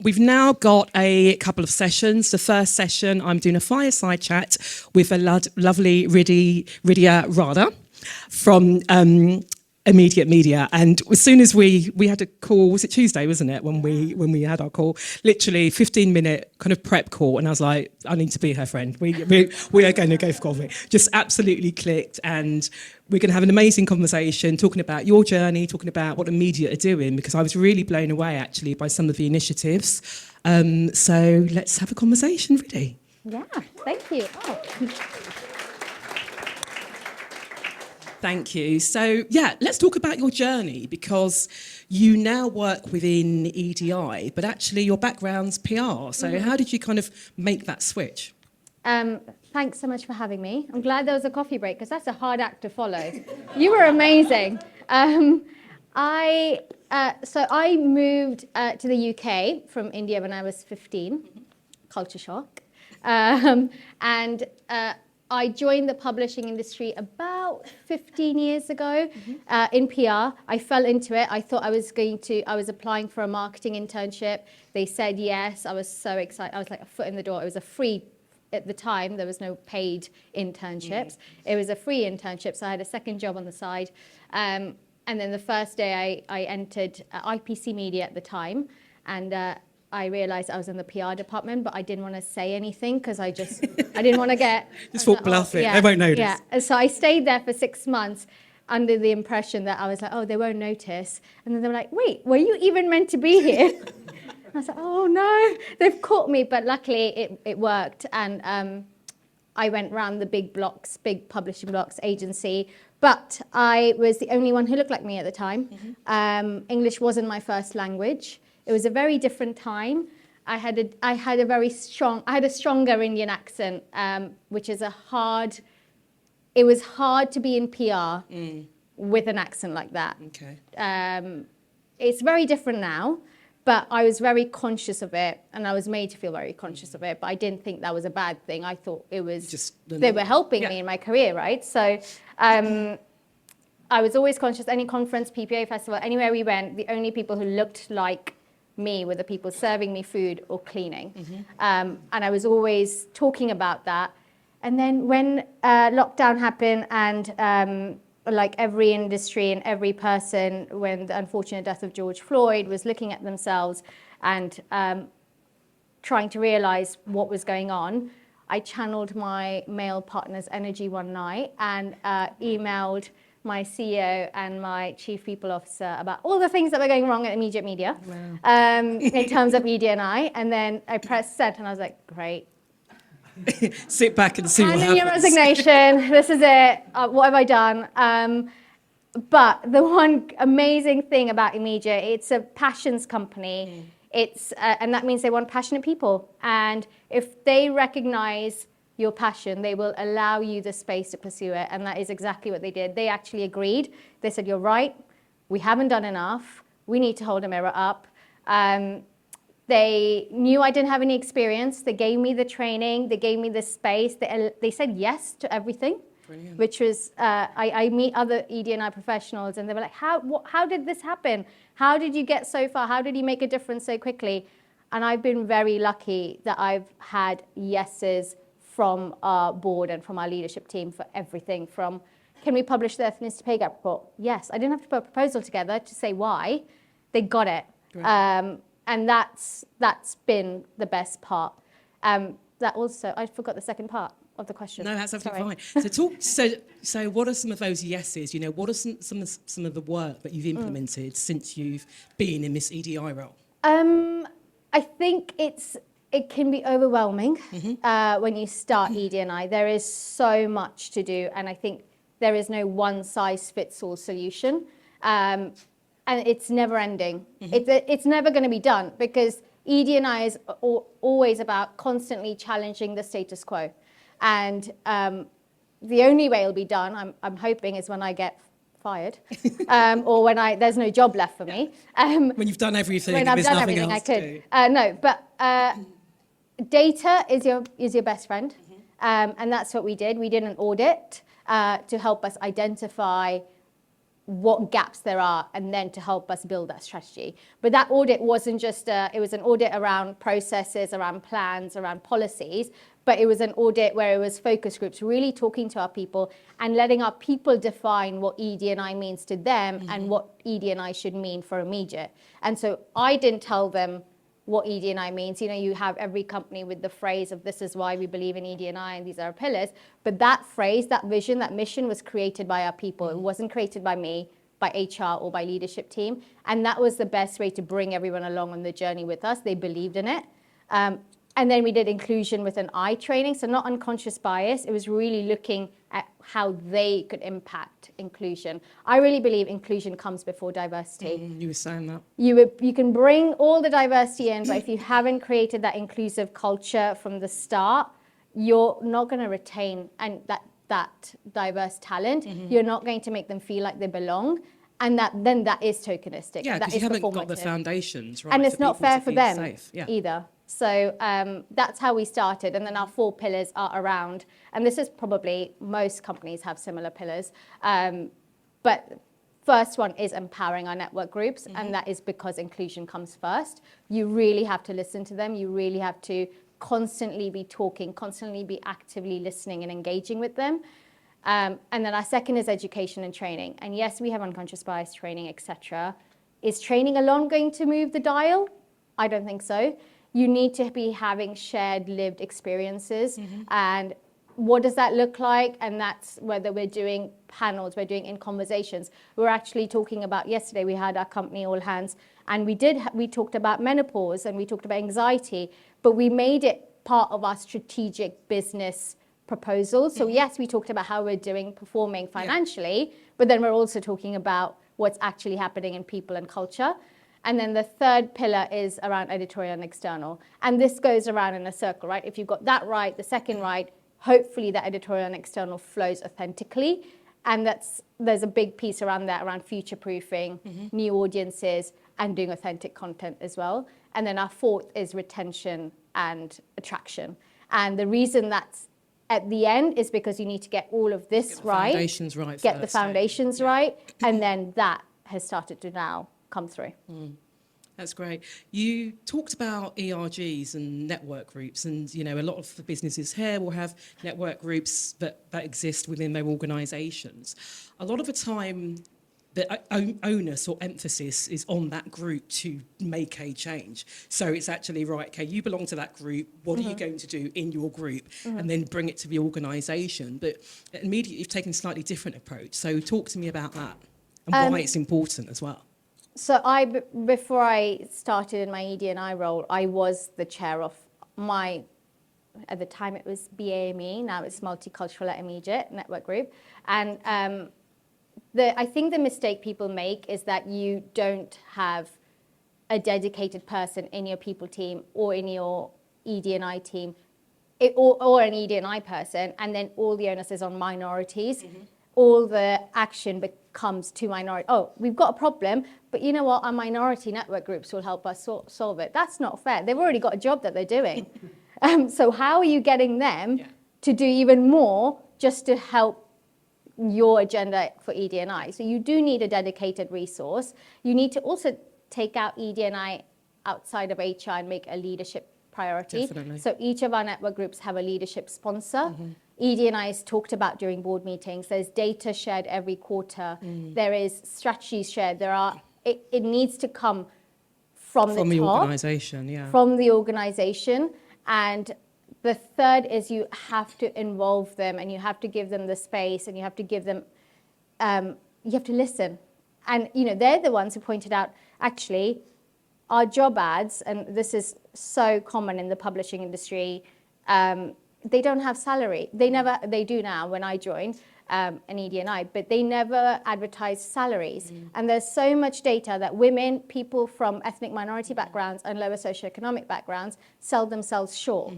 we've now got a couple of sessions. The first session, I'm doing a fireside chat with a lovely Radia from Immediate Media. And as soon as we had a call, was it Tuesday, wasn't it, when we had our call? Literally 15-minute kind of prep call, and I was like, I need to be her friend. We are going to go for coffee. Just absolutely clicked, and we're going to have an amazing conversation talking about your journey, talking about what Immediate are doing, because I was really blown away, actually, by some of the initiatives. So let's have a conversation, Ridhi. Yeah, thank you. Oh. Thank you. So, let's talk about your journey, because you now work within EDI, but actually your background's PR. So how did you kind of make that switch? Thanks so much for having me. I'm glad there was a coffee break, because that's a hard act to follow. You were amazing. I moved to the UK from India when I was 15. Culture shock. And I joined the publishing industry about 15 years ago in PR. I fell into it. I thought I was applying for a marketing internship. They said yes. I was so excited. I was like a foot in the door. It was a free, at the time, there was no paid internships. It was a free internship, so I had a second job on the side. And then the first day I entered IPC Media at the time, and I realized I was in the PR department, but I didn't want to say anything because I didn't want to get... Just walk bluff it, they won't notice. Yeah, and so I stayed there for 6 months under the impression that I was like, oh, they won't notice. And then they were like, wait, were you even meant to be here? And I was like, oh no, they've caught me. But luckily it worked. And I went round the big publishing blocks agency, but I was the only one who looked like me at the time. English wasn't my first language. It was a very different time. I had a stronger Indian accent, which is it was hard to be in PR with an accent like that. Okay. It's very different now, but I was very conscious of it, and I was made to feel very conscious of it, but I didn't think that was a bad thing. I thought it was, they were helping me in my career, right? So I was always conscious. Any conference, PPA festival, anywhere we went, the only people who looked like me were the people serving me food or cleaning. And I was always talking about that. And then when lockdown happened, and like every industry and every person, when the unfortunate death of George Floyd, was looking at themselves and trying to realize what was going on, I channeled my male partner's energy one night and emailed my CEO and my chief people officer about all the things that were going wrong at Immediate Media. Wow. In terms of ED&I. And then I pressed send, and I was like, great. Sit back and see what happens. Hand in your resignation. This is it. What have I done? But the one amazing thing about Immediate, it's a passions company. And that means they want passionate people. And if they recognize your passion, they will allow you the space to pursue it. And that is exactly what they did. They actually agreed. They said, you're right. We haven't done enough. We need to hold a mirror up. They knew I didn't have any experience. They gave me the training. They gave me the space. They said yes to everything. Brilliant. Which was, I meet other ED&I professionals, and they were like, how did this happen? How did you get so far? How did you make a difference so quickly? And I've been very lucky that I've had yeses from our board and from our leadership team for everything from, can we publish the ethnicity pay gap report? Yes. I didn't have to put a proposal together to say why. They got it. And that's been the best part. That also, I forgot the second part of the question. No, that's absolutely fine. So what are some of those yeses? You know, what are some of the work that you've implemented since you've been in this EDI role? I think it can be overwhelming when you start ED&I. There is so much to do, and I think there is no one-size-fits-all solution. And it's never ending. It's never going to be done, because ED&I is always about constantly challenging the status quo. And the only way it'll be done, I'm hoping, is when I get fired, or when there's no job left for me. When you've done everything, when I've done everything I could. No, but data is your best friend, and that's what we did. We did an audit to help us identify what gaps there are, and then to help us build that strategy. But that audit wasn't just it was an audit around processes, around plans, around policies, but it was an audit where it was focus groups, really talking to our people and letting our people define what ED&I means to them and what ED&I should mean for Immediate. And so I didn't tell them what ED&I means. You know, you have every company with the phrase of this is why we believe in ED&I and these are our pillars. But that phrase, that vision, that mission was created by our people. It wasn't created by me, by HR or by leadership team. And that was the best way to bring everyone along on the journey with us. They believed in it. And then we did inclusion with an eye training. So not unconscious bias. It was really looking at how they could impact inclusion. I really believe inclusion comes before diversity. You were saying that. You can bring all the diversity in, but if you haven't created that inclusive culture from the start, you're not going to retain that diverse talent. You're not going to make them feel like they belong. And then that is tokenistic. Yeah, because you haven't got the foundations, right? And it's not fair for them either. So that's how we started. And then our 4 pillars are around, and this is probably, most companies have similar pillars. But first one is empowering our network groups. And that is because inclusion comes first. You really have to listen to them. You really have to constantly be talking, constantly be actively listening and engaging with them. And then our second is education and training. And yes, we have unconscious bias training, etc. Is training alone going to move the dial? I don't think so. You need to be having shared lived experiences. And what does that look like? And that's whether we're doing panels, we're doing in conversations. We're actually talking about, yesterday we had our company all hands, and we talked about menopause and we talked about anxiety, but we made it part of our strategic business proposal. So yes, we talked about how we're performing financially, but then we're also talking about what's actually happening in people and culture. And then the third pillar is around editorial and external. And this goes around in a circle, right? If you've got that right, the second right, hopefully that editorial and external flows authentically. And there's a big piece around that, around future-proofing, new audiences, and doing authentic content as well. And then our fourth is retention and attraction. And the reason that's at the end is because you need to get all of this right. Foundations right. Get the foundations right. And then that has started to now come through. That's great. You talked about ERGs and network groups, and you know a lot of the businesses here will have network groups that exist within their organisations. A lot of the time, the onus or emphasis is on that group to make a change. So it's actually, right, okay, you belong to that group, what are you going to do in your group? And then bring it to the organisation. But immediately you've taken a slightly different approach. So talk to me about that and why it's important as well. So before I started in my ED&I role, I was the chair of at the time it was BAME, now it's Multicultural at Immediate Network Group. And I think the mistake people make is that you don't have a dedicated person in your people team or in your ED&I team, or an ED&I person, and then all the onus is on minorities. All the action becomes to minority. Oh, we've got a problem, but you know what? Our minority network groups will help us solve it. That's not fair. They've already got a job that they're doing. So how are you getting them to do even more just to help your agenda for ED&I? So you do need a dedicated resource. You need to also take out ED&I outside of HR and make a leadership priority. Definitely. So each of our network groups have a leadership sponsor. ED&I is talked about during board meetings. There's data shared every quarter. There is strategies shared. It needs to come from the top, organisation, from the organisation. And the third is you have to involve them, and you have to give them the space, and you have to give them, you have to listen. And you know, they're the ones who pointed out, actually, our job ads, and this is so common in the publishing industry, they don't have salary. They do now when I joined an ED&I, but they never advertise salaries. And there's so much data that women, people from ethnic minority backgrounds and lower socioeconomic backgrounds sell themselves short.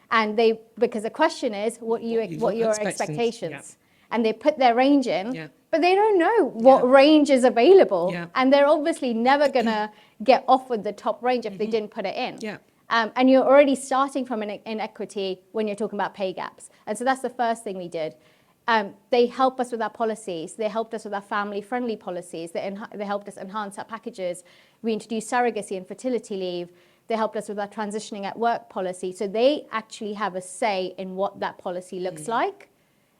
And because the question is, what are your expectations? And they put their range in, but they don't know what range is available. And they're obviously never gonna get offered the top range if they didn't put it in. And you're already starting from an inequity when you're talking about pay gaps. And so that's the first thing we did. They help us with our policies. They helped us with our family-friendly policies. They helped us enhance our packages. We introduced surrogacy and fertility leave. They helped us with our transitioning at work policy. So they actually have a say in what that policy looks like.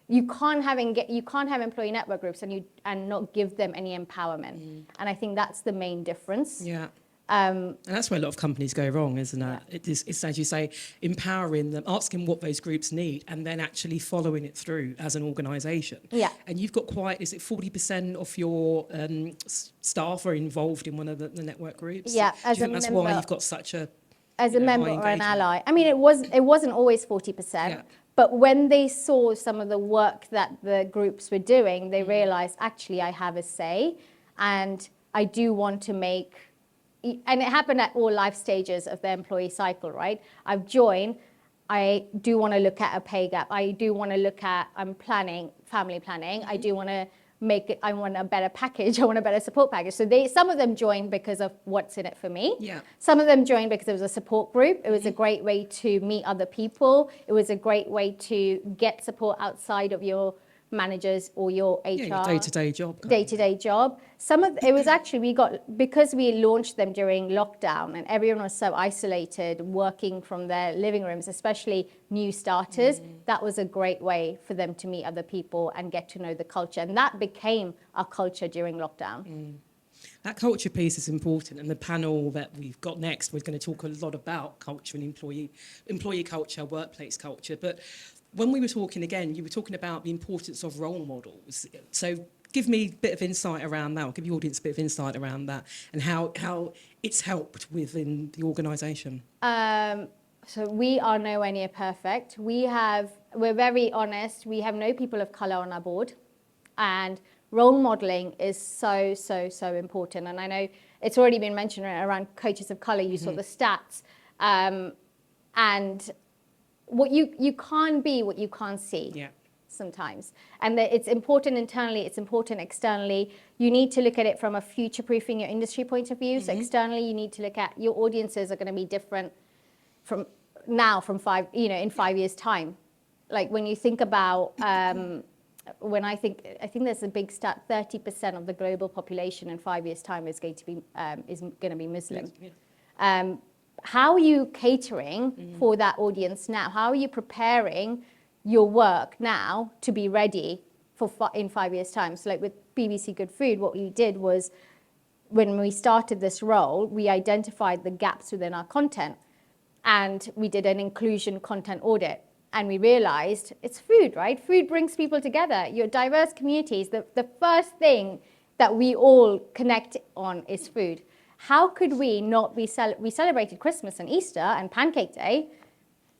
You can't have employee network groups and not give them any empowerment. And I think that's the main difference. Yeah. And that's where a lot of companies go wrong, isn't it? Yeah. It's, as you say, empowering them, asking what those groups need, and then actually following it through as an organisation. Yeah. And you've got is it 40% of your staff are involved in one of the network groups? Yeah, Do you think that's why you've got such a member or an ally? I mean, it wasn't always 40%. Yeah. But when they saw some of the work that the groups were doing, they realised, actually, I have a say, and I do want to make... And it happened at all life stages of the employee cycle, right? I've joined. I do want to look at a pay gap. I do want to look at family planning. I do want to make it. I want a better package. I want a better support package. So some of them joined because of what's in it for me. Yeah. Some of them joined because it was a support group. It was a great way to meet other people. It was a great way to get support outside of your managers or your HR. Your day-to-day job. Day-to-day job. It was actually, because we launched them during lockdown and everyone was so isolated, working from their living rooms, especially new starters, that was a great way for them to meet other people and get to know the culture. And that became our culture during lockdown. That culture piece is important, and the panel that we've got next, we're going to talk a lot about culture and employee culture, workplace culture. But when we were talking again, you were talking about the importance of role models. So give me a bit of insight around that, or give the audience a bit of insight around that, and how it's helped within the organisation. So we are nowhere near perfect. We're very honest. We have no people of colour on our board, and role modelling is so, so, so important. And I know it's already been mentioned around coaches of colour. You saw the stats, and what you can't be what you can't see sometimes. And it's important internally, it's important externally. You need to look at it from a future-proofing your industry point of view. So externally, you need to look at your audiences are going to be different from now, in 5 years' time. Like when you think about, I think there's a big stat, 30% of the global population in 5 years' time is going to be Muslim. Yeah. How are you catering for that audience now? How are you preparing your work now to be ready in 5 years' time? So like with BBC Good Food, what we did was when we started this role, we identified the gaps within our content and we did an inclusion content audit. And we realized it's food, right? Food brings people together. Your diverse communities, the first thing that we all connect on is food. How could we not we celebrated Christmas and Easter and Pancake Day.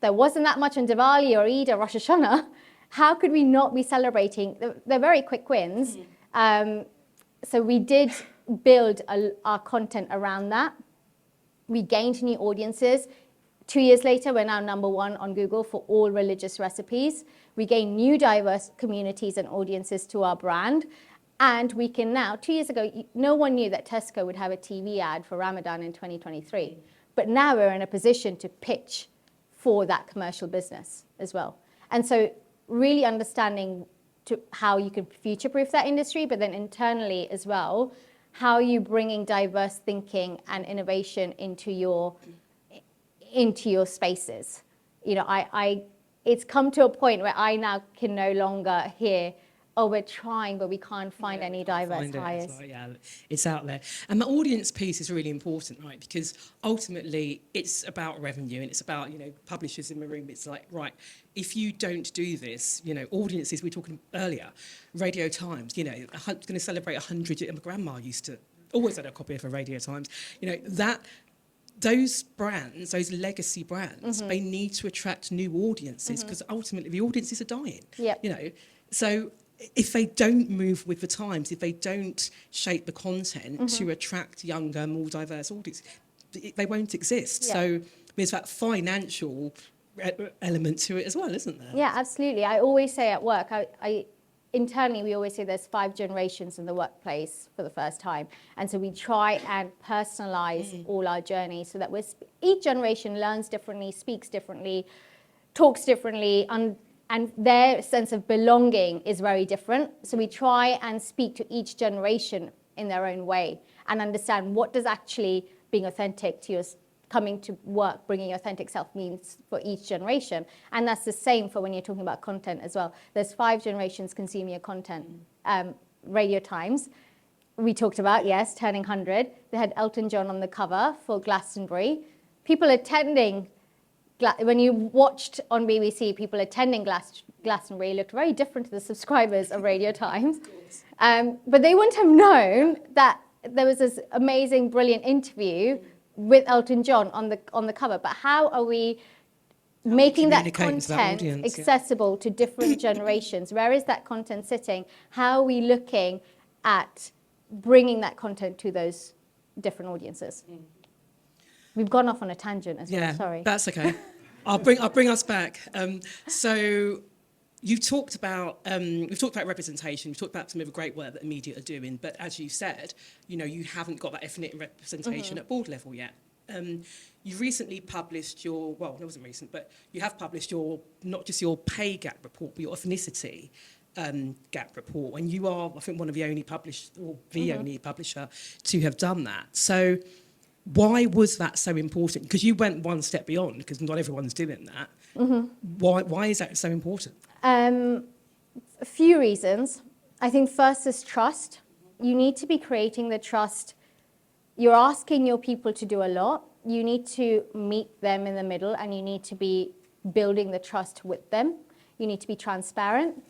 There wasn't that much on Diwali or Eid or Rosh Hashanah. How could we not be celebrating? They're very quick wins. So we did build our content around that. We gained new audiences. 2 years later, we're now #1 on Google for all religious recipes. We gained new diverse communities and audiences to our brand. And we can now, 2 years ago, no one knew that Tesco would have a TV ad for Ramadan in 2023. But now we're in a position to pitch for that commercial business as well. And so really understanding how you can future-proof that industry, but then internally as well, how are you bringing diverse thinking and innovation into your spaces. It's come to a point where I now can no longer hear, oh, we're trying, but we can't find any diverse hires. It's out there. And the audience piece is really important, right? Because ultimately it's about revenue and it's about, publishers in the room. It's like, right, if you don't do this, audiences, we were talking earlier, Radio Times, going to celebrate 100 years. My grandma used to always had a copy of a Radio Times. Those brands, those legacy brands, they need to attract new audiences because ultimately the audiences are dying. Yep. So if they don't move with the times, if they don't shape the content to attract younger, more diverse audiences, they won't exist. Yep. So there's that financial element to it as well, isn't there? Yeah, absolutely. I always say at work, internally, we always say there's 5 generations in the workplace for the first time. And so we try and personalize all our journeys so that each generation learns differently, speaks differently, talks differently, and their sense of belonging is very different. So we try and speak to each generation in their own way and understand what does actually being authentic to your coming to work, bringing your authentic self means for each generation. And that's the same for when you're talking about content as well. There's 5 generations consuming your content. Radio Times, we talked about, yes, turning 100. They had Elton John on the cover for Glastonbury. People attending, when you watched on BBC, people attending Glastonbury looked very different to the subscribers of Radio Times. But they wouldn't have known that there was this amazing, brilliant interview with Elton John on the cover. But how are we making that content accessible to different generations? Where is that content sitting? How are we looking at bringing that content to those different audiences? We've gone off on a tangent as well, sorry. That's okay. I'll bring us back. So we've talked about representation. We've talked about some of the great work that the media are doing. But as you said, you haven't got that ethnic representation at board level yet. You recently published it wasn't recent, but you have published not just your pay gap report, but your ethnicity gap report. And you are, I think, one of the only only publisher to have done that. So why was that so important? Because you went one step beyond, because not everyone's doing that. Why is that so important? A few reasons. I think first is trust. You need to be creating the trust. You're asking your people to do a lot. You need to meet them in the middle, and you need to be building the trust with them. You need to be transparent.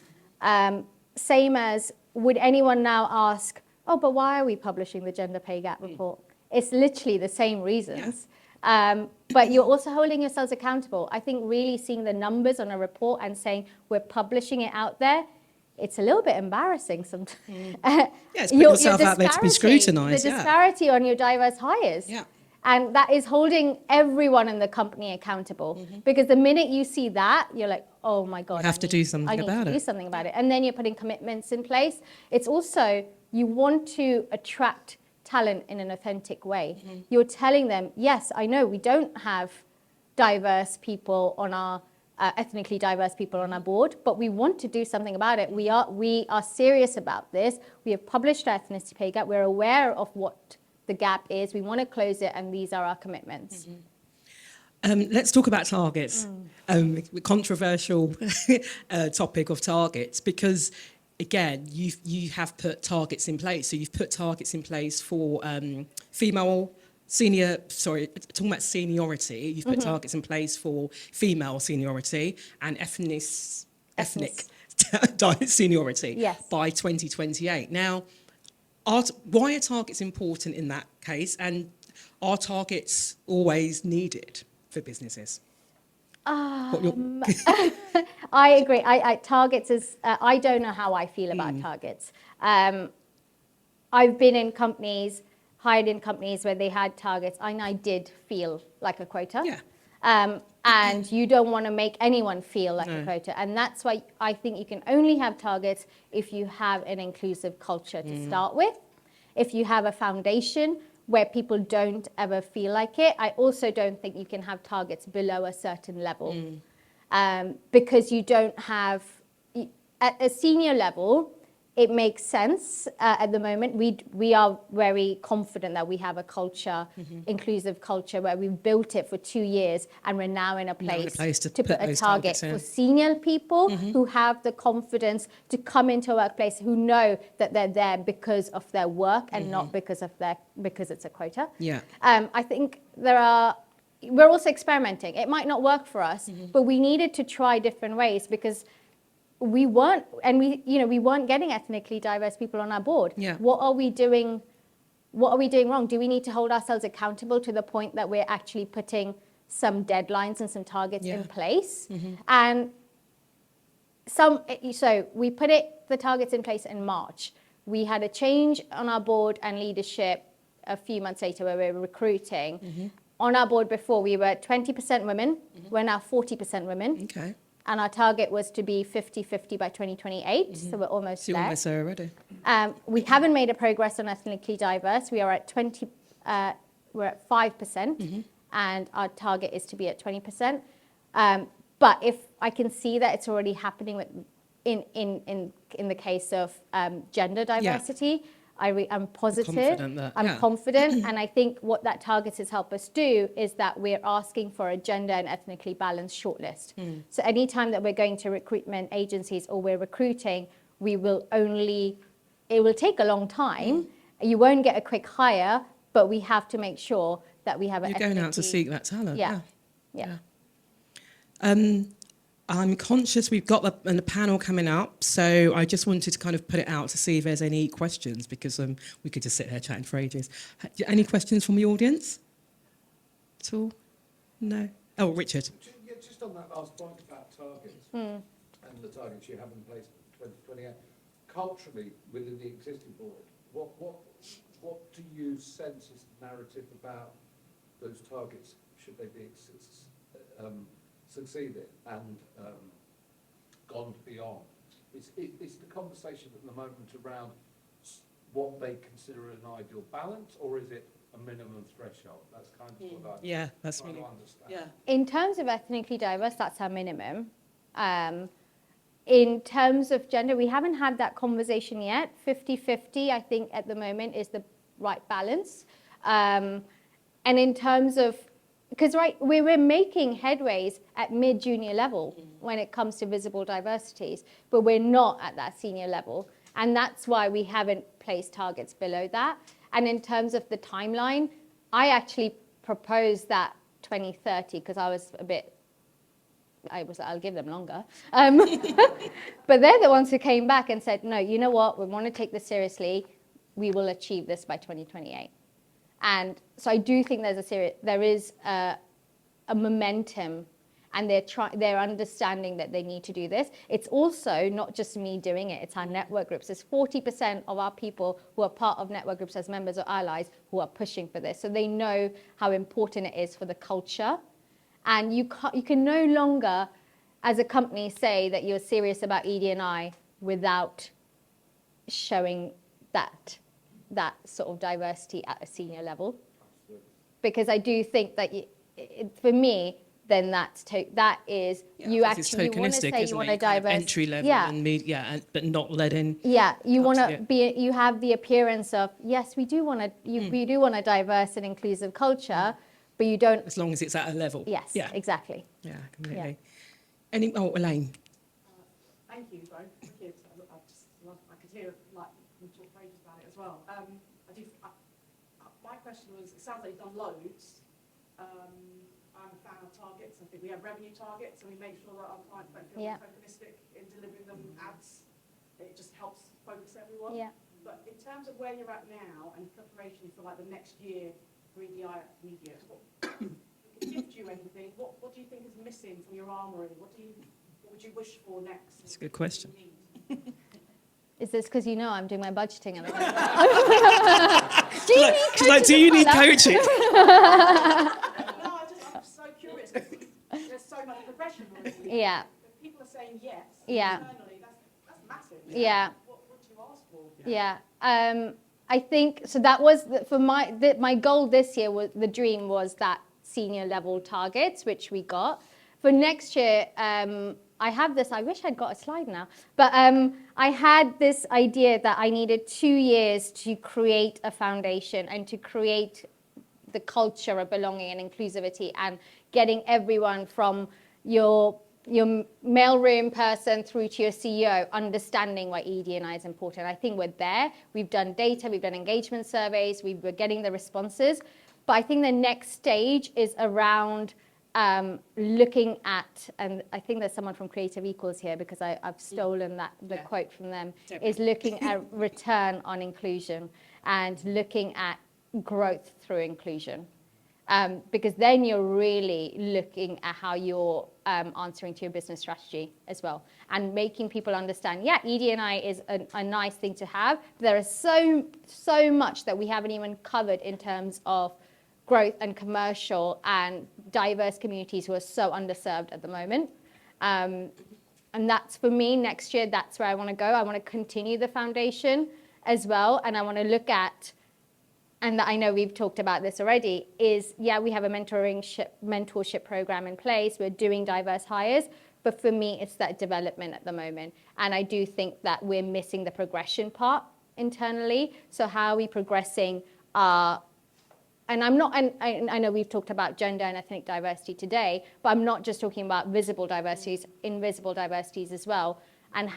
Same as, would anyone now ask, but why are we publishing the gender pay gap report? It's literally the same reasons. But you're also holding yourselves accountable. I think really seeing the numbers on a report and saying we're publishing it out there, it's a little bit embarrassing sometimes. It's putting yourself out there to be scrutinised. The disparity on your diverse hires. Yeah. And that is holding everyone in the company accountable. Because the minute you see that, you're like, oh my God, I need to do something about it. And then you're putting commitments in place. It's also, you want to attract talent in an authentic way. You're telling them, yes, I know we don't have diverse people on our ethnically diverse people on our board, but we want to do something about it. We are serious about this. We have published our ethnicity pay gap. We're aware of what the gap is. We want to close it, and these are our commitments. Let's talk about targets. Controversial topic of targets, because again, you have put targets in place. So you've put targets in place for talking about seniority, you've put targets in place for female seniority and ethnic seniority by 2028. Now, why are targets important in that case, and are targets always needed for businesses? I agree. Targets is, I don't know how I feel about targets. I've been in companies, hired in companies where they had targets, and I did feel like a quota. And you don't want to make anyone feel like a quota. And that's why I think you can only have targets if you have an inclusive culture to start with. If you have a foundation where people don't ever feel like it. I also don't think you can have targets below a certain level because you don't have, at a senior level, it makes sense at the moment. We are very confident that we have a culture, inclusive culture, where we've built it for 2 years, and we're now in a place to put a target for senior people who have the confidence to come into a workplace, who know that they're there because of their work and not because it's a quota. I think we're also experimenting. It might not work for us, but we needed to try different ways because we weren't getting ethnically diverse people on our board. What are we doing wrong? Do we need to hold ourselves accountable to the point that we're actually putting some deadlines and some targets in place? And so we put the targets in place in March. We had a change on our board and leadership a few months later where we were recruiting. On our board before, we were 20% women. We're now 40% women. And our target was to be 50-50 by 2028, so we're almost there. Almost there already. We haven't made a progress on ethnically diverse. We are at we're at 5%, and our target is to be at 20%. But if I can see that it's already happening with, in the case of gender diversity, I'm positive, I'm confident, and I think what that target has helped us do is that we're asking for a gender and ethnically balanced shortlist. So anytime that we're going to recruitment agencies or we're recruiting, we will only, it will take a long time. You won't get a quick hire, but we have to make sure that we have. You're going out to seek that talent. Yeah. I'm conscious we've got a panel coming up, so I just wanted to kind of put it out to see if there's any questions, because we could just sit here chatting for ages. Any questions from the audience at all? No? Oh, Richard. Yeah, just on that last point about targets and the targets you have in place for 2028, culturally within the existing board, what do you sense is the narrative about those targets, should they be succeeded and gone beyond? Is the conversation at the moment around what they consider an ideal balance, or is it a minimum threshold? That's kind of what I'm trying to understand. In terms of ethnically diverse, that's our minimum. In terms of gender, we haven't had that conversation yet. 50-50, I think, at the moment is the right balance. And in terms of, because we're making headways at mid-junior level when it comes to visible diversities, but we're not at that senior level. And that's why we haven't placed targets below that. And in terms of the timeline, I actually proposed that 2030 because I'll give them longer. But they're the ones who came back and said, no, you know what, we want to take this seriously. We will achieve this by 2028. And so I do think there is a momentum, and they're understanding that they need to do this. It's also not just me doing it, it's our network groups. There's 40% of our people who are part of network groups as members or allies who are pushing for this. So they know how important it is for the culture. And you can no longer, as a company, say that you're serious about ED&I without showing that sort of diversity at a senior level. Because I do think that, for me, then that is, you actually want to say you want a diverse... entry level and but not let in... Yeah, you want to be, you have the appearance of, yes, we do want a diverse and inclusive culture, but you don't... As long as it's at a level. Yes, exactly. Yeah, completely. Elaine. Thank you both. I could hear, we talked for ages about it as well. My question was, it sounds like you've done loads. I'm a fan of targets. I think we have revenue targets, and we make sure that our clients don't feel tokenistic in delivering them ads. It just helps focus everyone. Yeah. But in terms of where you're at now and preparation for the next year for EDI media, gift you anything? What do you think is missing from your armoury? What would you wish for next? That's a good question. Is this because I'm doing my budgeting at the moment? Do you need coaching? No, I'm so curious. There's so much progression already. Yeah. If people are saying yes. Yeah. Internally, that's massive. Yeah. What do you ask for? Yeah. I think so. That was for my goal this year. Was the dream was that senior level targets, which we got. For next year, I have this, I wish I'd got a slide now, but I had this idea that I needed 2 years to create a foundation and to create the culture of belonging and inclusivity, and getting everyone from your mailroom person through to your CEO understanding why ED&I is important. I think we're there. We've done data, we've done engagement surveys, we're getting the responses. But I think the next stage is around looking at, and I think there's someone from Creative Equals here because I've stolen the quote from them, is looking at return on inclusion and looking at growth through inclusion. Because then you're really looking at how you're answering to your business strategy as well, and making people understand, ED&I is a nice thing to have. There is so much that we haven't even covered in terms of growth and commercial and diverse communities who are so underserved at the moment. And that's, for me, next year, that's where I want to go. I want to continue the foundation as well, and I want to look at and that I know we've talked about this already, is, yeah, we have a mentorship program in place. We're doing diverse hires. But for me, it's that development at the moment. And I do think that we're missing the progression part internally. So how are we progressing our... And I know we've talked about gender and ethnic diversity today, but I'm not just talking about visible diversities, invisible diversities as well. And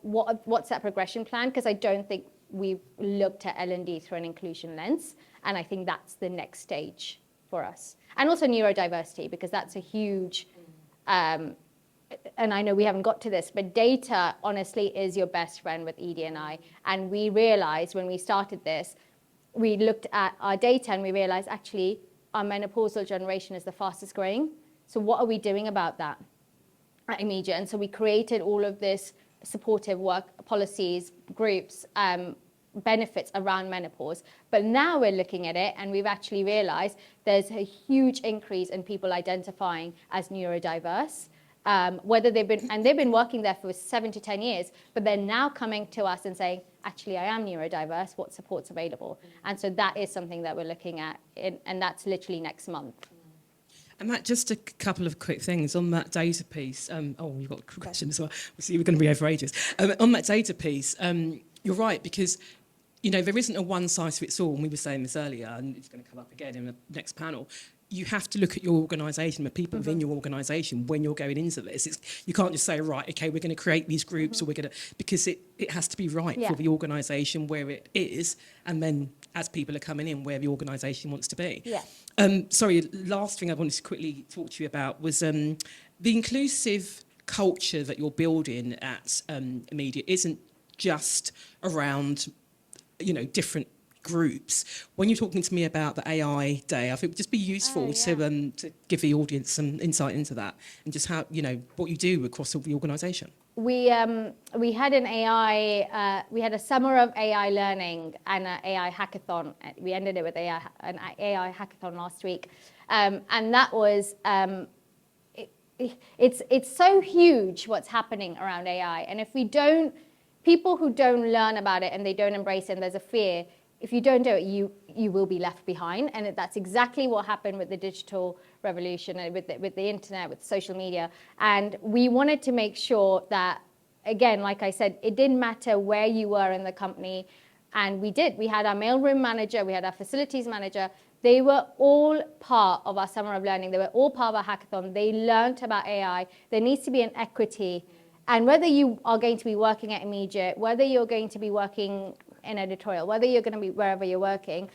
what's that progression plan? Because I don't think we've looked at L&D through an inclusion lens. And I think that's the next stage for us. And also neurodiversity, because that's a huge, and I know we haven't got to this, but data, honestly, is your best friend with ED&I. And we realized when we started this, we looked at our data and we realized, actually, our menopausal generation is the fastest growing. So what are we doing about that at Immediate? And so we created all of this supportive work, policies, groups, benefits around menopause. But now we're looking at it and we've actually realized there's a huge increase in people identifying as neurodiverse. Whether they've been working there for 7 to 10 years, but they're now coming to us and saying, actually, I am neurodiverse, what support's available? And so that is something that we're looking at, and that's literally next month. And Matt, just a couple of quick things on that data piece. You've got a question as well. We'll see, we're going to be over ages. On that data piece, you're right, because there isn't a one-size-fits-all, and we were saying this earlier, and it's going to come up again in the next panel. You have to look at your organisation, the people within your organisation when you're going into this. You can't just say, right, okay, we're going to create these groups, or we're going to... Because it has to be right for the organisation where it is, and then as people are coming in, where the organisation wants to be. Yeah. Sorry, last thing I wanted to quickly talk to you about was the inclusive culture that you're building at Immediate isn't just around, different groups. When you're talking to me about the AI Day, I think it would just be useful to give the audience some insight into that and just how, what you do across the organisation. We had an AI, we had a summer of AI learning and an AI hackathon. We ended it with an AI hackathon last week. And that was, it's so huge what's happening around AI. And if we don't, people who don't learn about it and they don't embrace it and there's a fear, if you don't do it, you will be left behind. And that's exactly what happened with the digital revolution and with the internet, with social media. And we wanted to make sure that, again, like I said, it didn't matter where you were in the company. And we did. We had our mailroom manager, we had our facilities manager. They were all part of our summer of learning. They were all part of our hackathon. They learned about AI. There needs to be an equity. And whether you are going to be working at Immediate, whether you're going to be working in editorial, whether you're going to be wherever you're working,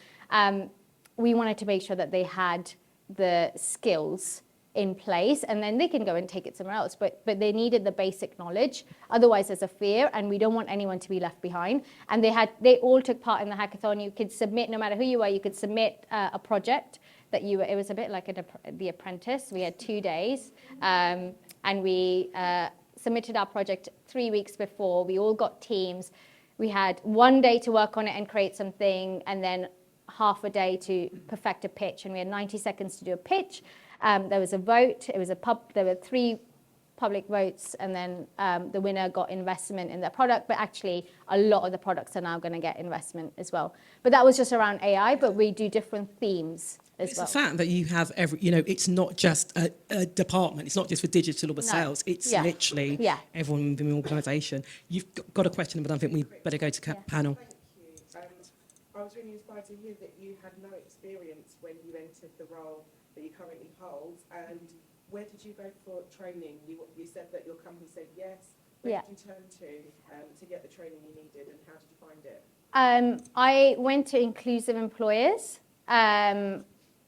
we wanted to make sure that they had the skills in place, and then they can go and take it somewhere else. But they needed the basic knowledge. Otherwise, there's a fear, and we don't want anyone to be left behind. And they all took part in the hackathon. You could submit, no matter who you were, you could submit a project that you were. It was a bit like The Apprentice. We had 2 days, and we submitted our project 3 weeks before. We all got teams. We had 1 day to work on it and create something, and then half a day to perfect a pitch. And we had 90 seconds to do a pitch. There was a vote. There were 3 public votes, and then the winner got investment in their product. But actually, a lot of the products are now going to get investment as well. But that was just around AI. But we do different themes as well. It's the fact that you have it's not just a department. It's not just for digital or for sales. It's literally everyone within the organisation. You've got a question, but I think we better go to panel. Thank you. I was really inspired to hear that you had no experience when you entered the role that you currently hold. And where did you go for training? You said that your company said yes. Where did you turn to get the training you needed, and how did you find it? I went to Inclusive Employers.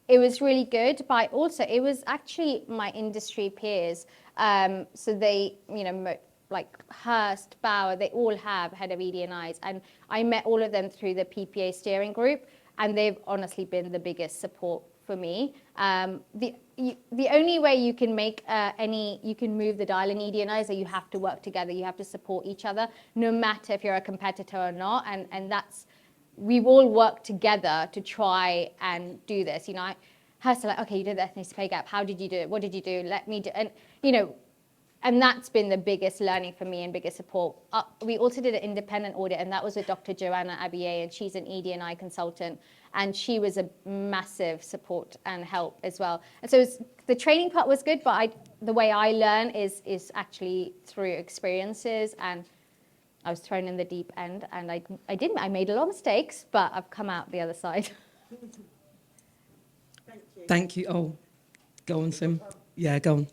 It was really good, but also it was actually my industry peers. So they, like Hurst, Bauer, they all have head of ED&Is, and I met all of them through the PPA steering group, and they've honestly been the biggest support for me. The only way you can make you can move the dial in ED&I is that you have to work together, you have to support each other, no matter if you're a competitor or not, and that's, we've all worked together to try and do this. Hurst, like, okay, you did the ethnicity pay gap, how did you do it, what did you do, let me do, and And that's been the biggest learning for me and biggest support. We also did an independent audit, and that was with Dr. Joanna Abier, and she's an ED&I consultant, and she was a massive support and help as well. And so the training part was good, but the way I learn is actually through experiences, and I was thrown in the deep end, and I made a lot of mistakes, but I've come out the other side. Thank you. Thank you. Oh, go on, Sim. Yeah, go on.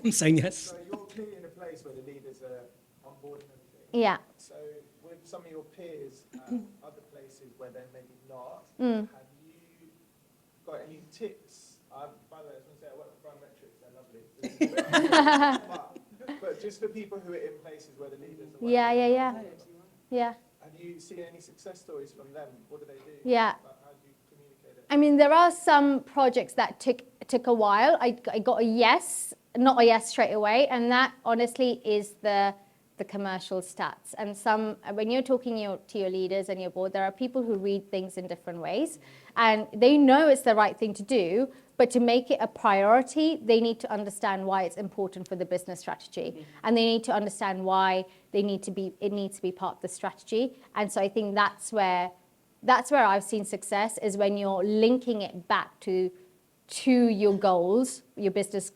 I'm saying yes. So you're clearly in a place where the leaders are on board and everything. Yeah. So with some of your peers at other places where they're maybe not, Mm. have you got any tips? By the way, I just want to say I work with Metrics, they're lovely. but just for people who are in places where the leaders are Yeah. have you seen any success stories from them? What do they do? Yeah. How do you communicate it? I mean, there are some projects that took a while. I got a yes, not a yes straight away, and that honestly is the commercial stats. And when you're talking to your leaders and your board, there are people who read things in different ways, and they know it's the right thing to do, but to make it a priority, they need to understand why it's important for the business strategy, and they need to understand why it needs to be part of the strategy. And so I think that's where I've seen success, is when you're linking it back to your goals, your business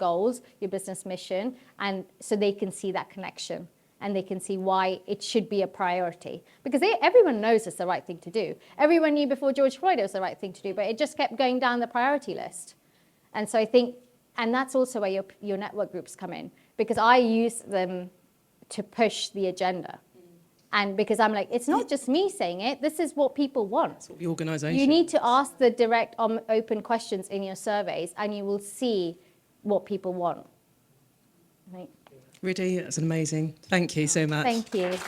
mission, and so they can see that connection and they can see why it should be a priority. Because everyone knows it's the right thing to do. Everyone knew before George Floyd it was the right thing to do, but it just kept going down the priority list. And so I think, and that's also where your network groups come in, because I use them to push the agenda. And because I'm like, it's not just me saying it, this is what people want. The organisation. You need to ask the direct, open questions in your surveys, and you will see what people want. Right. Ridhi, that's amazing. Thank you so much. Thank you.